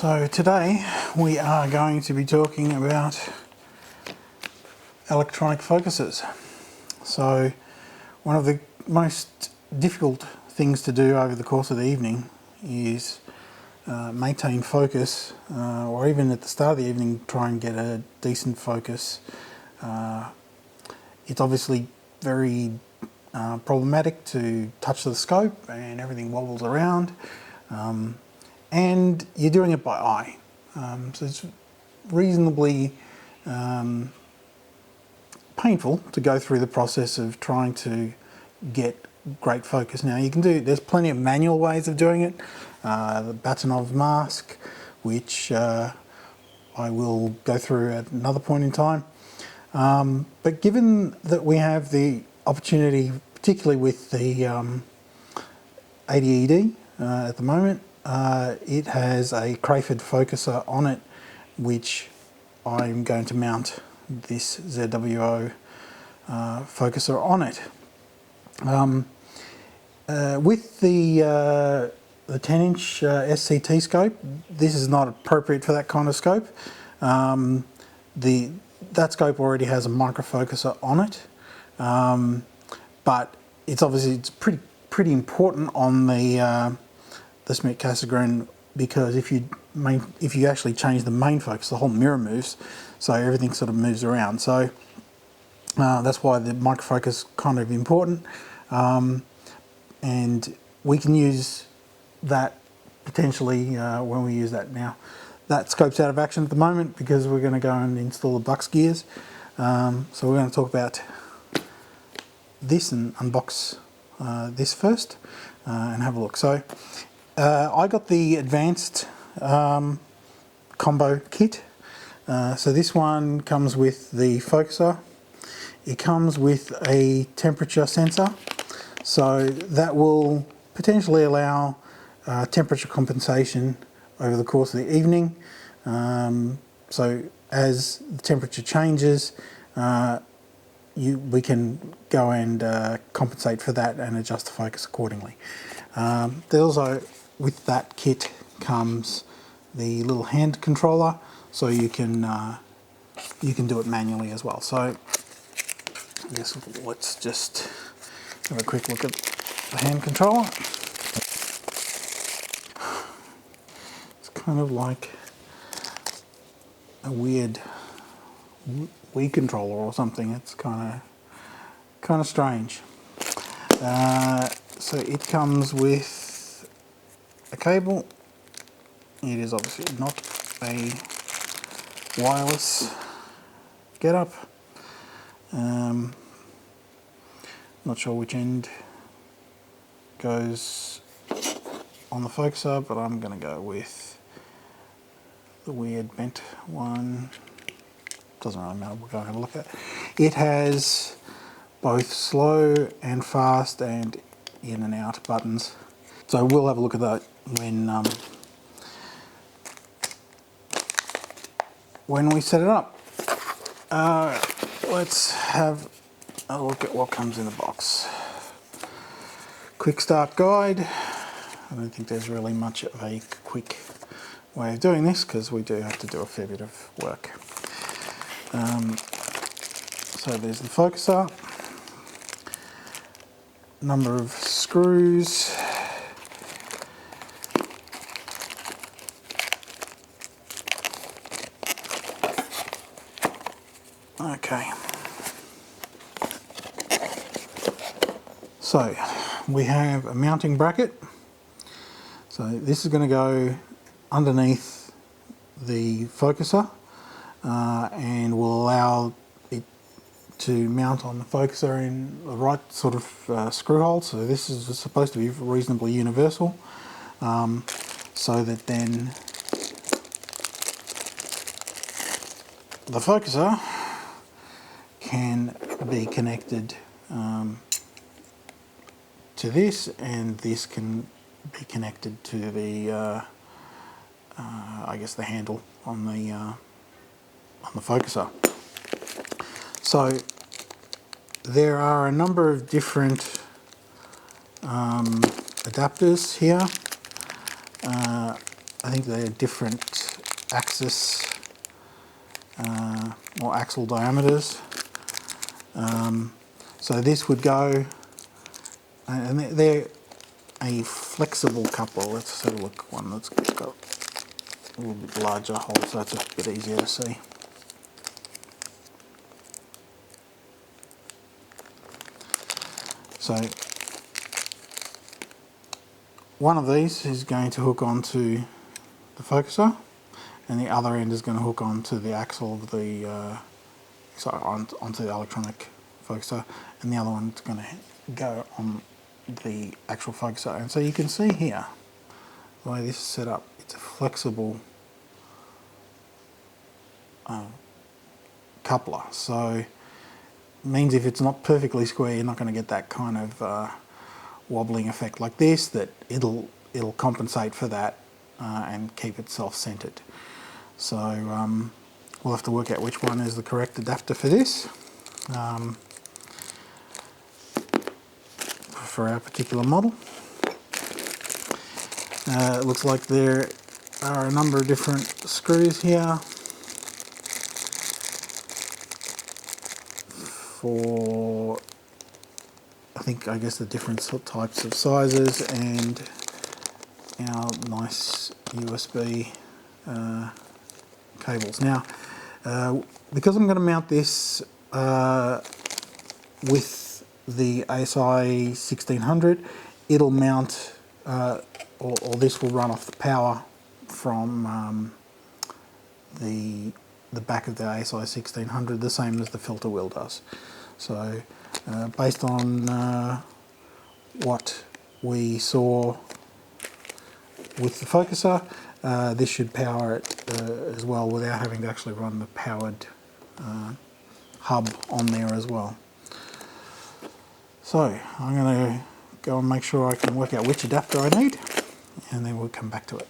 So today we are going to be talking about electronic focuses. So one of the most difficult things to do over the course of the evening is maintain focus, or even at the start of the evening try and get a decent focus. It's obviously very problematic to touch the scope and everything wobbles around. And you're doing it by eye. So it's reasonably painful to go through the process of trying to get great focus. Now there's plenty of manual ways of doing it. The Batonov mask, which I will go through at another point in time. But given that we have the opportunity, particularly with the ADED at the moment, it has a Crayford focuser on it, which I'm going to mount this ZWO focuser on it. With the 10-inch SCT scope, this is not appropriate for that kind of scope. That scope already has a microfocuser on it, but it's pretty important on the Smith-Cassegrain, because if you actually change the main focus, the whole mirror moves, so everything sort of moves around. So that's why the microfocus is kind of important, and we can use that potentially when we use that. Now that scope's out of action at the moment because we're going to go and install the Bucks gears, so we're going to talk about this and unbox this first and have a look. So I got the advanced combo kit. So this one comes with the focuser. It comes with a temperature sensor, so that will potentially allow temperature compensation over the course of the evening. So as the temperature changes, we can go and compensate for that and adjust the focus accordingly. There's also, with that kit comes the little hand controller, so you can do it manually as well. So I guess let's just have a quick look at the hand controller. It's kind of like a weird Wii controller or something. It's kind of strange. So it comes with a cable. It is obviously not a wireless get-up. Not sure which end goes on the focuser, but I'm going to go with the weird bent one. Doesn't really matter, we'll go and have a look at it. It has both slow and fast and in and out buttons. So we'll have a look at that when we set it up. Let's have a look at what comes in the box. Quick start guide. I don't think there's really much of a quick way of doing this because we do have to do a fair bit of work. So there's the focuser, number of screws, okay. So we have a mounting bracket. So this is going to go underneath the focuser and will allow it to mount on the focuser in the right sort of screw hole. So this is supposed to be reasonably universal, so that then the focuser can be connected to this, and this can be connected to the I guess the handle on the focuser. So there are a number of different adapters here. I think they're different axis or axle diameters. So this would go, and they're a flexible couple. Let's have a look. One that's got a little bit larger hole, so it's a bit easier to see. So one of these is going to hook onto the focuser, and the other end is going to hook onto the axle of the onto the electronic focuser, and the other one's going to go on the actual focuser. And so you can see here the way this is set up, it's a flexible coupler, so it means if it's not perfectly square, you're not going to get that kind of wobbling effect like this, that it'll compensate for that and keep itself centered. So we'll have to work out which one is the correct adapter for this for our particular model. It looks like there are a number of different screws here for, I guess the different types of sizes, and our nice USB cables. Now, because I'm going to mount this with the ASI 1600, it'll mount, or this will run off the power from the back of the ASI 1600, the same as the filter wheel does. So based on what we saw with the focuser, this should power it as well without having to actually run the powered hub on there as well. So I'm going to go and make sure I can work out which adapter I need, and then we'll come back to it.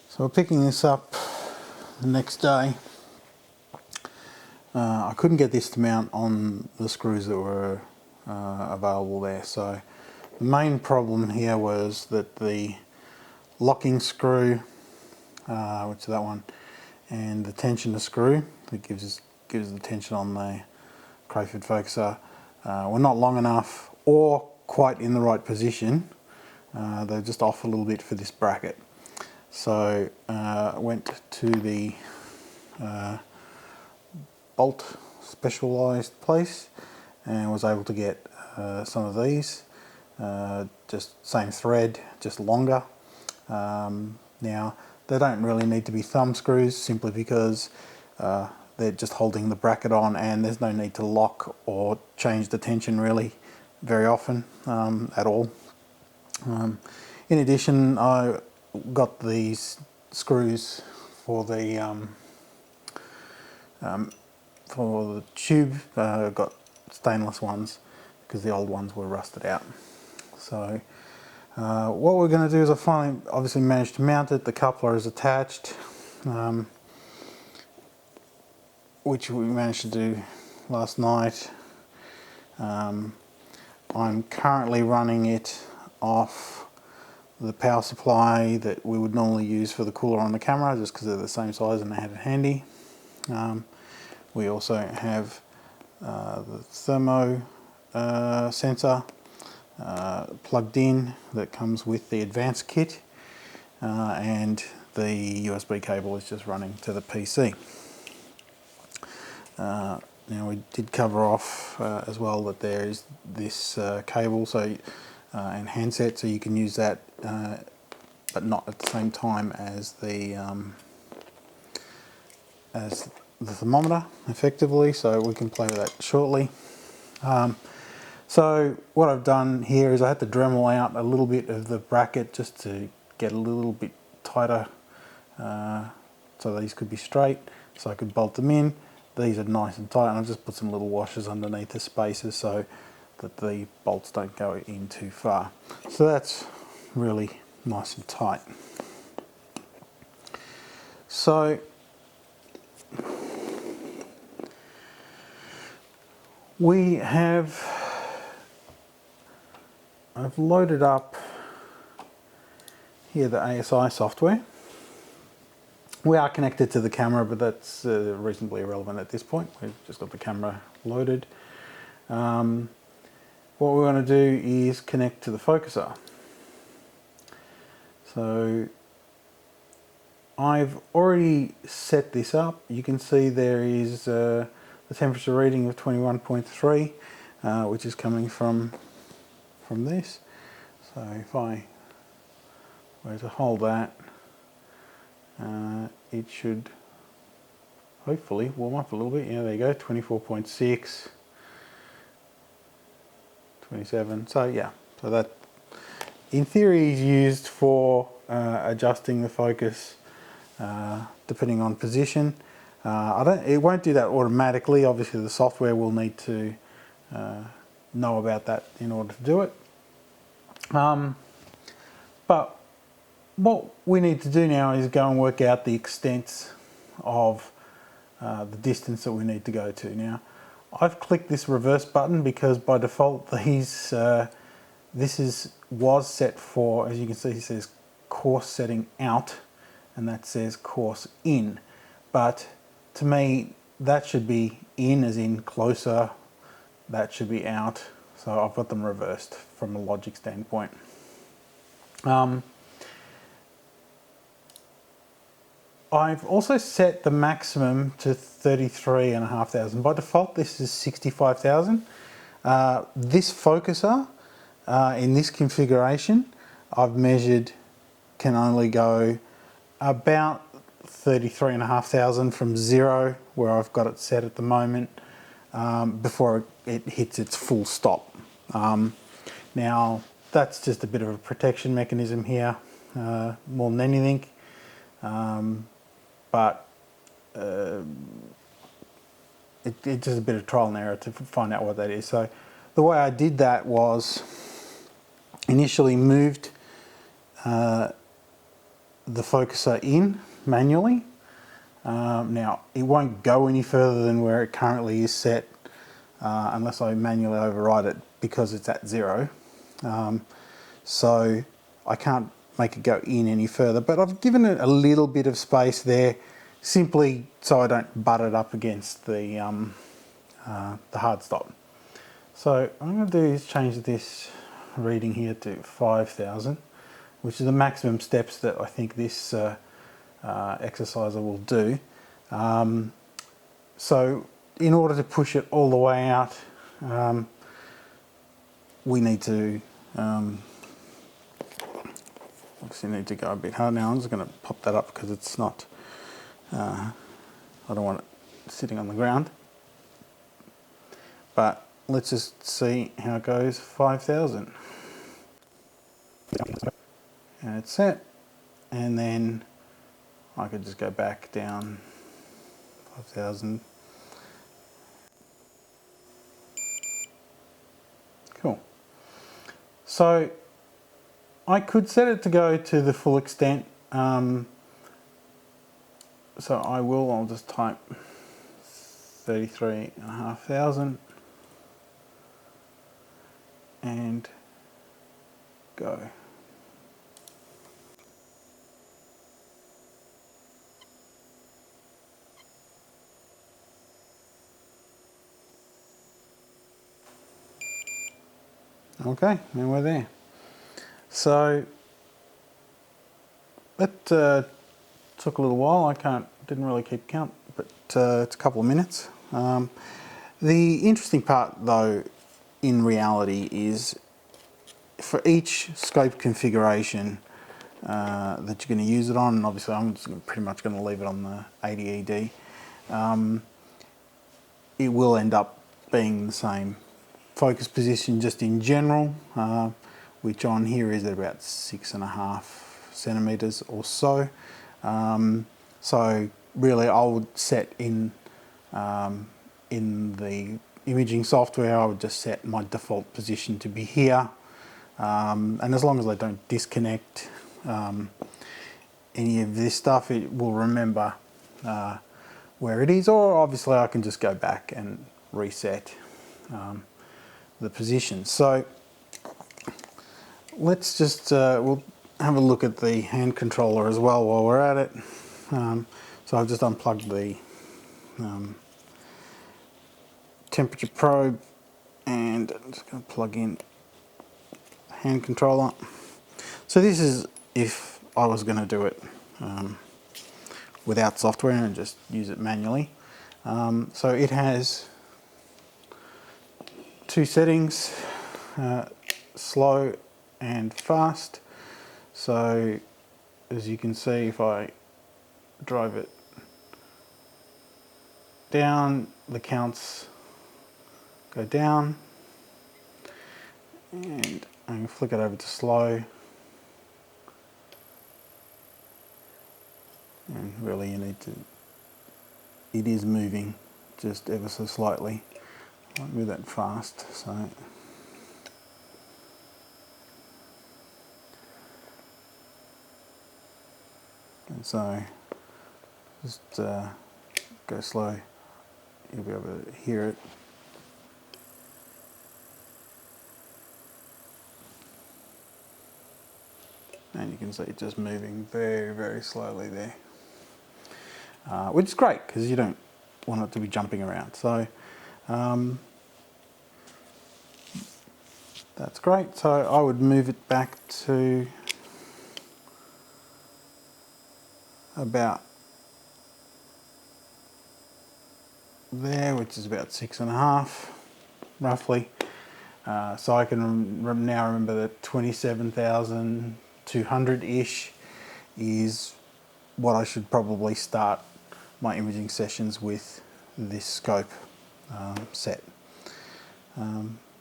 So we're picking this up the next day. I couldn't get this to mount on the screws that were available there. So the main problem here was that the locking screw, which is that one, and the tensioner screw that gives the tension on the Crayford focuser were not long enough or quite in the right position. They're just off a little bit for this bracket. So I went to the bolt specialised place and was able to get some of these, just same thread, just longer. Now They don't really need to be thumb screws, simply because they're just holding the bracket on, and there's no need to lock or change the tension really very often at all. In addition, I got these screws for the tube. Got stainless ones because the old ones were rusted out. So what we're going to do is I finally obviously managed to mount it. The coupler is attached, which we managed to do last night. I'm currently running it off the power supply that we would normally use for the cooler on the camera, just because they're the same size and I had it handy. We also have the thermo sensor plugged in that comes with the advanced kit, and the USB cable is just running to the PC. Now we did cover off as well that there is this cable and handset, so you can use that but not at the same time as the thermometer effectively, so we can play with that shortly. So what I've done here is I had to Dremel out a little bit of the bracket just to get a little bit tighter, so these could be straight, so I could bolt them in. These are nice and tight, and I've just put some little washers underneath the spaces so that the bolts don't go in too far. So that's really nice and tight. So I've loaded up here the ASI software. We are connected to the camera, but that's reasonably irrelevant at this point. We've just got the camera loaded. What we're going to do is connect to the focuser. So I've already set this up. You can see there is the temperature reading of 21.3, which is coming from this. So if I were to hold that, it should hopefully warm up a little bit. Yeah, there you go, 24.6, 27. So yeah, so that in theory is used for adjusting the focus depending on position. It won't do that automatically. Obviously the software will need to know about that in order to do it. But what we need to do now is go and work out the extents of the distance that we need to go to. Now, I've clicked this reverse button because by default this was set for, as you can see, it says course setting out, and that says course in. But to me, that should be in, as in closer. That should be out. So I've got them reversed from a logic standpoint. I've also set the maximum to 33,500. By default, this is 65,000. This focuser in this configuration, I've measured, can only go about 33,500 from 0, where I've got it set at the moment, before it hits its full stop. Now, that's just a bit of a protection mechanism here, more than anything. But it's just a bit of trial and error to find out what that is. So the way I did that was initially moved the focuser in manually. Now it won't go any further than where it currently is set unless I manually override it, because it's at 0. So I can't make it go in any further, but I've given it a little bit of space there, simply so I don't butt it up against the hard stop. So what I'm going to do is change this reading here to 5,000, which is the maximum steps that I think this exerciser will do. So in order to push it all the way out, we need to obviously need to go a bit hard now. I'm just going to pop that up because it's not, I don't want it sitting on the ground. But let's just see how it goes. 5,000. And it's set. And then I could just go back down 5,000. Cool. So I could set it to go to the full extent. So I'll just type 33,500 and go. Okay, and we're there. So that took a little while. I didn't really keep count, but it's a couple of minutes. The interesting part, though, in reality, is for each scope configuration that you're going to use it on, and obviously I'm just pretty much going to leave it on the 80 ED. It will end up being the same focus position just in general, which on here is at about 6.5 centimeters or so. So really I would set in the imaging software, I would just set my default position to be here. And as long as I don't disconnect any of this stuff, it will remember where it is, or obviously I can just go back and reset the position. So let's just, we'll have a look at the hand controller as well while we're at it. So I've just unplugged the temperature probe, and I'm just going to plug in hand controller. So this is if I was going to do it without software and just use it manually. So it has two settings, slow and fast. So as you can see, if I drive it down, the counts go down, and I can flick it over to slow, and really you need to, it is moving just ever so slightly. I won't move that fast, so and so just go slow, you'll be able to hear it. And you can see it just moving very, very slowly there, which is great because you don't want it to be jumping around. So that's great. So I would move it back to about there, which is about 6.5 roughly. So I can now remember that 27,200-ish is what I should probably start my imaging sessions with this scope set.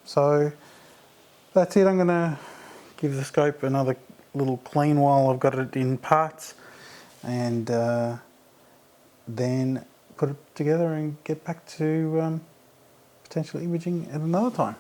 So that's it. I'm going to give the scope another little clean while I've got it in parts, and then put it together and get back to potential imaging at another time.